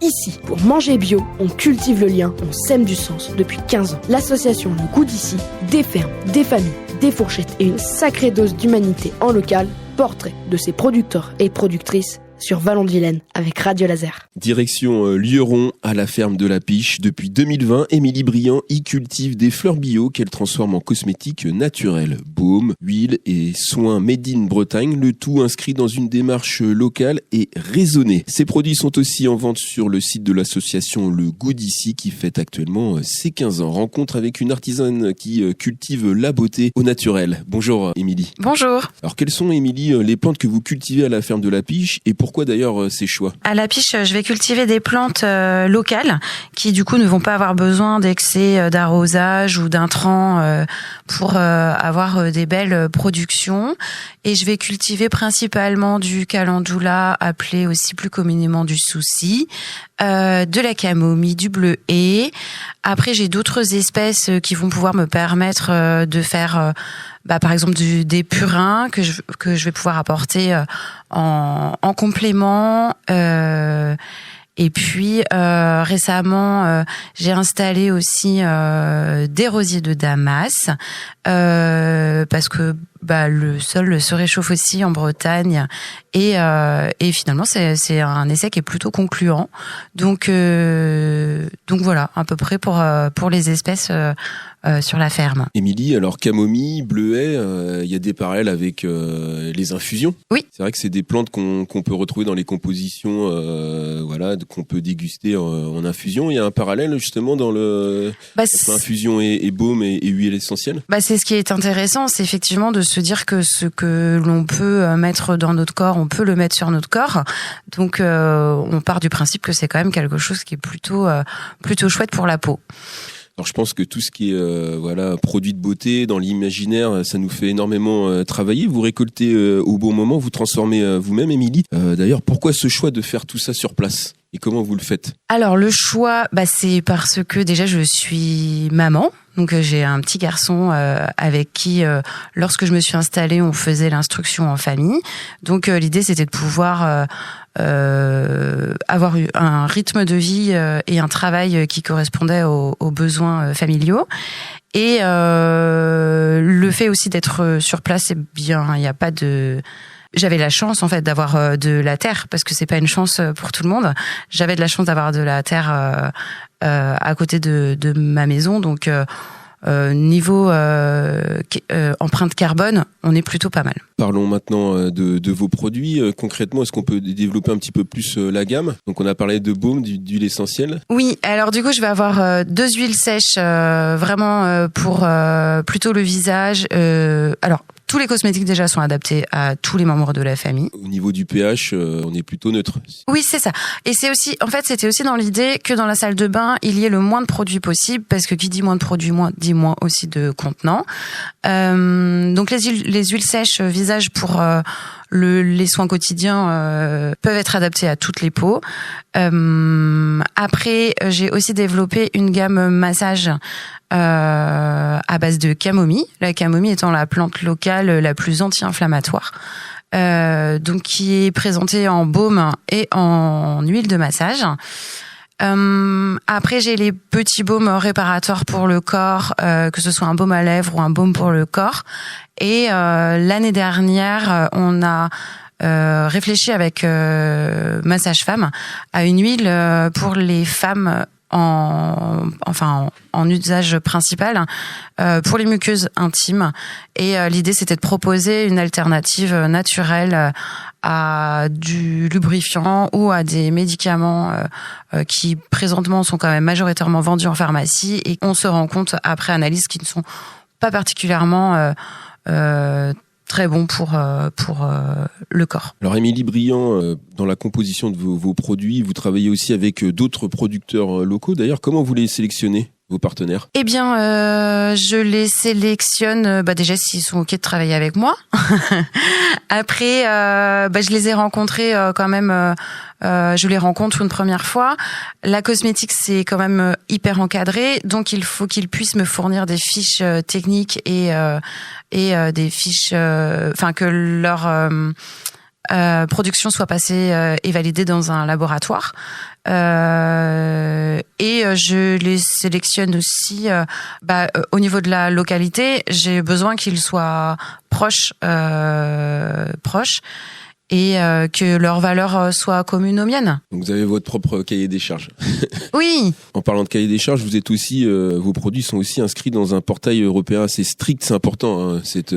Ici, pour manger bio, on cultive le lien, on sème du sens depuis 15 ans. L'association Le Goût d'ici, des fermes, des familles, des fourchettes et une sacrée dose d'humanité en local. Portrait de ses producteurs et productrices sur Vallon de Vilaine avec Radio Laser. Direction Lieurons à la ferme de la Piche. Depuis 2020, Émilie Briand y cultive des fleurs bio qu'elle transforme en cosmétiques naturels. Baume, huile et soins made in Bretagne, le tout inscrit dans une démarche locale et raisonnée. Ces produits sont aussi en vente sur le site de l'association Le Goût d'ici qui fête actuellement ses 15 ans. Rencontre avec une artisane qui cultive la beauté au naturel. Bonjour Émilie. Bonjour. Alors quelles sont Émilie les plantes que vous cultivez à la ferme de la Piche et pourquoi d'ailleurs ces choix? À la Piche, je vais cultiver des plantes locales qui du coup ne vont pas avoir besoin d'excès d'arrosage ou d'intrants pour avoir des belles productions. Et je vais cultiver principalement du calendula, appelé aussi plus communément du souci, de la camomille, du bleuet. Après, j'ai d'autres espèces qui vont pouvoir me permettre de faire par exemple des purins que je vais pouvoir apporter en complément. Et puis récemment, j'ai installé aussi des rosiers de Damas parce que le sol se réchauffe aussi en Bretagne et finalement c'est un essai qui est plutôt concluant. Donc voilà à peu près pour les espèces sur la ferme. Émilie, alors camomille, bleuet, il y a des parallèles avec les infusions. Oui. C'est vrai que c'est des plantes qu'on peut retrouver dans les compositions, qu'on peut déguster en infusion. Il y a un parallèle justement dans entre infusion et baume et huile essentielle. C'est ce qui est intéressant, c'est effectivement de se dire que ce que l'on peut mettre dans notre corps, on peut le mettre sur notre corps. Donc on part du principe que c'est quand même quelque chose qui est plutôt chouette pour la peau. Alors je pense que tout ce qui est produit de beauté dans l'imaginaire, ça nous fait énormément travailler. Vous récoltez au bon moment, vous transformez vous-même, Émilie. D'ailleurs, pourquoi ce choix de faire tout ça sur place et comment vous le faites? Alors le choix, c'est parce que déjà je suis maman. Donc j'ai un petit garçon avec qui, lorsque je me suis installée, on faisait l'instruction en famille. Donc l'idée c'était de pouvoir avoir un rythme de vie et un travail qui correspondait aux besoins familiaux. Et le fait aussi d'être sur place, c'est bien. Il n'y a pas de... J'avais la chance en fait d'avoir de la terre parce que c'est pas une chance pour tout le monde. J'avais de la chance d'avoir de la terre à côté de ma maison, donc niveau empreinte carbone, on est plutôt pas mal. Parlons maintenant de vos produits. Concrètement, est-ce qu'on peut développer un petit peu plus la gamme? Donc on a parlé de baume, d'huile essentielle. Oui, alors du coup je vais avoir 2 huiles sèches vraiment pour plutôt le visage. Alors tous les cosmétiques déjà sont adaptés à tous les membres de la famille. Au niveau du pH, on est plutôt neutre. Oui, c'est ça. Et c'est aussi, en fait, c'était aussi dans l'idée que dans la salle de bain, il y ait le moins de produits possible, parce que qui dit moins de produits, dit moins aussi de contenants. Donc les huiles sèches visage pour les soins quotidiens peuvent être adaptés à toutes les peaux. Après, j'ai aussi développé une gamme massage à base de camomille. La camomille étant la plante locale la plus anti-inflammatoire. Donc qui est présentée en baume et en huile de massage. Après, j'ai les petits baumes réparateurs pour le corps, que ce soit un baume à lèvres ou un baume pour le corps. Et l'année dernière, on a réfléchi avec ma sage-femme à une huile pour les femmes en usage principal pour les muqueuses intimes. Et l'idée, c'était de proposer une alternative naturelle à du lubrifiant ou à des médicaments qui présentement sont quand même majoritairement vendus en pharmacie, et on se rend compte après analyse qu'ils ne sont pas particulièrement très bons pour le corps. Alors Émilie Briand, dans la composition de vos produits, vous travaillez aussi avec d'autres producteurs locaux. D'ailleurs, comment vous les sélectionnez, vos partenaires? Eh bien, je les sélectionne déjà s'ils sont OK de travailler avec moi. Après, je les ai rencontrés quand même. Je les rencontre une première fois. La cosmétique, c'est quand même hyper encadré, donc il faut qu'ils puissent me fournir des fiches techniques et des fiches, que leur production soit passée et validée dans un laboratoire. je les sélectionne aussi au niveau de la localité. J'ai besoin qu'ils soient proches et que leurs valeurs soient communes aux miennes. Donc vous avez votre propre cahier des charges. Oui. En parlant de cahier des charges, vous êtes aussi, vos produits sont aussi inscrits dans un portail européen assez strict. C'est important, hein, cette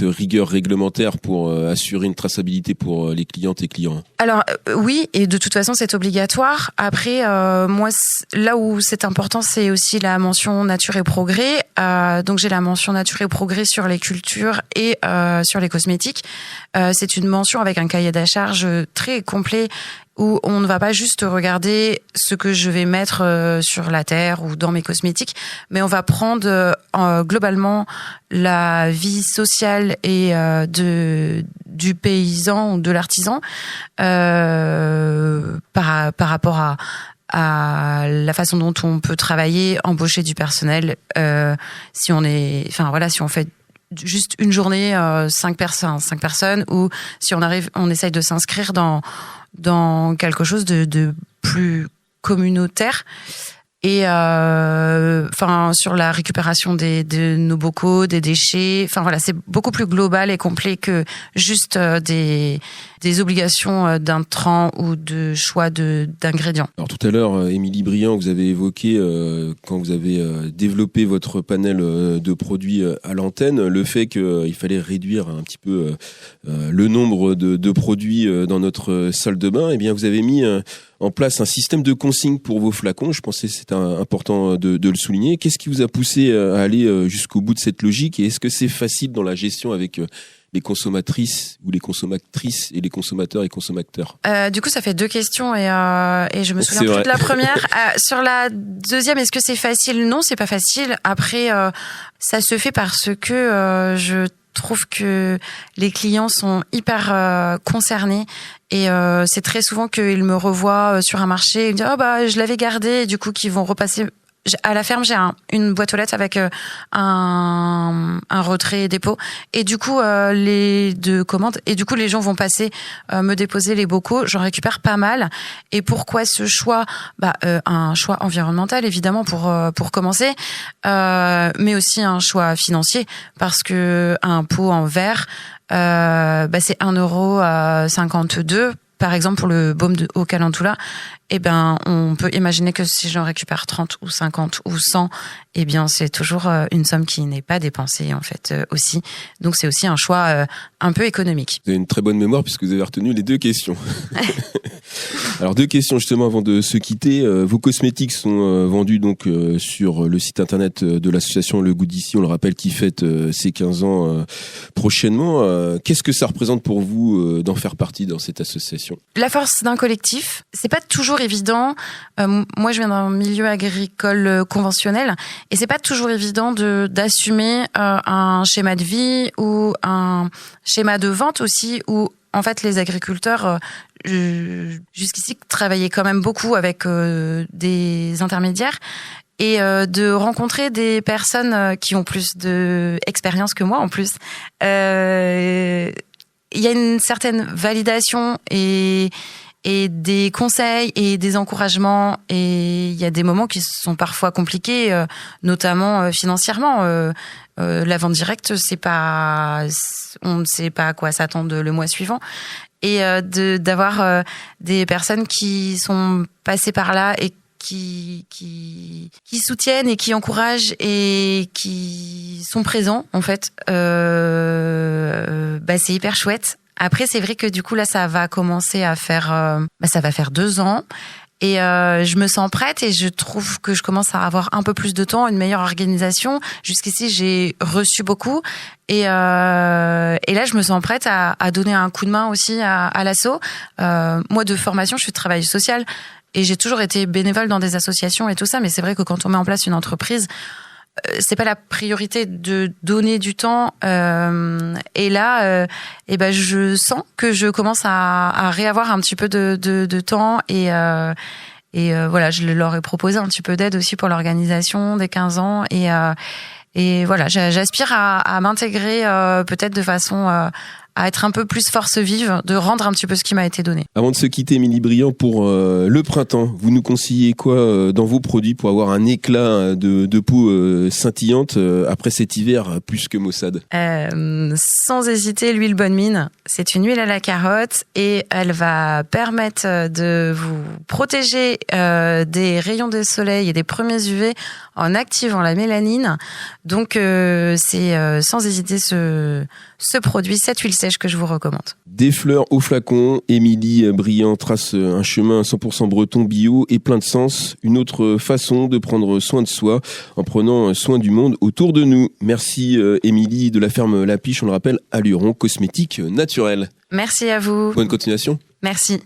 rigueur réglementaire pour assurer une traçabilité pour les clientes et clients. Alors oui, et de toute façon c'est obligatoire. Après, moi là où c'est important, c'est aussi la mention nature et progrès. Donc j'ai la mention nature et progrès sur les cultures et sur les cosmétiques. C'est une mention avec un cahier des charges très complet où on ne va pas juste regarder ce que je vais mettre sur la terre ou dans mes cosmétiques, mais on va prendre globalement la vie sociale et du paysan ou de l'artisan par rapport à la façon dont on peut travailler, embaucher du personnel, si on fait juste une journée, 5 personnes, ou si on essaye de s'inscrire dans quelque chose de plus communautaire. Et sur la récupération de nos bocaux, des déchets. C'est beaucoup plus global et complet que juste des obligations d'intrants ou de choix d'ingrédients. Alors tout à l'heure, Émilie Briand, vous avez évoqué quand vous avez développé votre panel de produits à l'antenne, le fait qu'il fallait réduire un petit peu le nombre de produits dans notre salle de bain. Eh bien, vous avez mis en place un système de consigne pour vos flacons. Je pensais que c'était important de le souligner. Qu'est-ce qui vous a poussé à aller jusqu'au bout de cette logique, et est-ce que c'est facile dans la gestion avec les consommatrices ou les consommatrices et les consommateurs et consommateurs? Du coup, ça fait 2 questions et je me souviens plus de la première. Sur la deuxième, est-ce que c'est facile? Non, c'est pas facile. Après, ça se fait parce que je trouve que les clients sont hyper concernés et c'est très souvent qu'ils me revoient sur un marché et me disent je l'avais gardé, et du coup qu'ils vont repasser. À la ferme, j'ai une boîte aux lettres avec un retrait et dépôt, et du coup les 2 commandes, et du coup les gens vont passer me déposer les bocaux, j'en récupère pas mal. Et pourquoi ce choix? Un choix environnemental évidemment pour commencer, mais aussi un choix financier, parce que un pot en verre c'est 1,52 €. Par exemple, pour le baume au calendula, on peut imaginer que si j'en récupère 30 ou 50 ou 100, c'est toujours une somme qui n'est pas dépensée, en fait, aussi. Donc, c'est aussi un choix un peu économique. Vous avez une très bonne mémoire puisque vous avez retenu les 2 questions. Alors, 2 questions justement avant de se quitter. Vos cosmétiques sont vendus donc sur le site internet de l'association Le Goût d'Ici, on le rappelle, qui fête ses 15 ans prochainement. Qu'est-ce que ça représente pour vous d'en faire partie dans cette association? La force d'un collectif, c'est pas toujours évident. Moi, je viens d'un milieu agricole conventionnel, et c'est pas toujours évident d'assumer un schéma de vie ou un schéma de vente aussi, où en fait les agriculteurs jusqu'ici travaillaient quand même beaucoup avec des intermédiaires. Et de rencontrer des personnes qui ont plus d'expérience que moi en plus. Il y a une certaine validation et des conseils et des encouragements, et il y a des moments qui sont parfois compliqués, notamment financièrement. La vente directe, on ne sait pas à quoi s'attendre le mois suivant, et d'avoir des personnes qui sont passées par là et qui soutiennent et qui encouragent et qui sont présents, en fait, c'est hyper chouette. Après, c'est vrai que du coup, là, ça va commencer à faire... ça va faire 2 ans. Et je me sens prête, et je trouve que je commence à avoir un peu plus de temps, une meilleure organisation. Jusqu'ici, j'ai reçu beaucoup. Et là, je me sens prête à donner un coup de main aussi à l'asso. Moi, de formation, je suis travailleuse sociale. Et j'ai toujours été bénévole dans des associations et tout ça, mais c'est vrai que quand on met en place une entreprise, c'est pas la priorité de donner du temps. Et là, je sens que je commence à réavoir un petit peu de temps. Et voilà, je leur ai proposé un petit peu d'aide aussi pour l'organisation des 15 ans. Et voilà, j'aspire à m'intégrer peut-être de façon être un peu plus force vive, de rendre un petit peu ce qui m'a été donné. Avant de se quitter, Émilie Briand, pour le printemps, vous nous conseillez quoi dans vos produits pour avoir un éclat de peau scintillante après cet hiver plus que maussade? Sans hésiter, l'huile Bonne Mine. C'est une huile à la carotte et elle va permettre de vous protéger des rayons de soleil et des premiers UV en activant la mélanine. Donc c'est sans hésiter ce produit, cette huile sèche que je vous recommande. Des fleurs au flacon, Émilie Briand trace un chemin 100% breton, bio et plein de sens. Une autre façon de prendre soin de soi en prenant soin du monde autour de nous. Merci Émilie de la ferme La Piche, on le rappelle, à Luron, cosmétique naturelle. Merci à vous. Bonne continuation. Merci.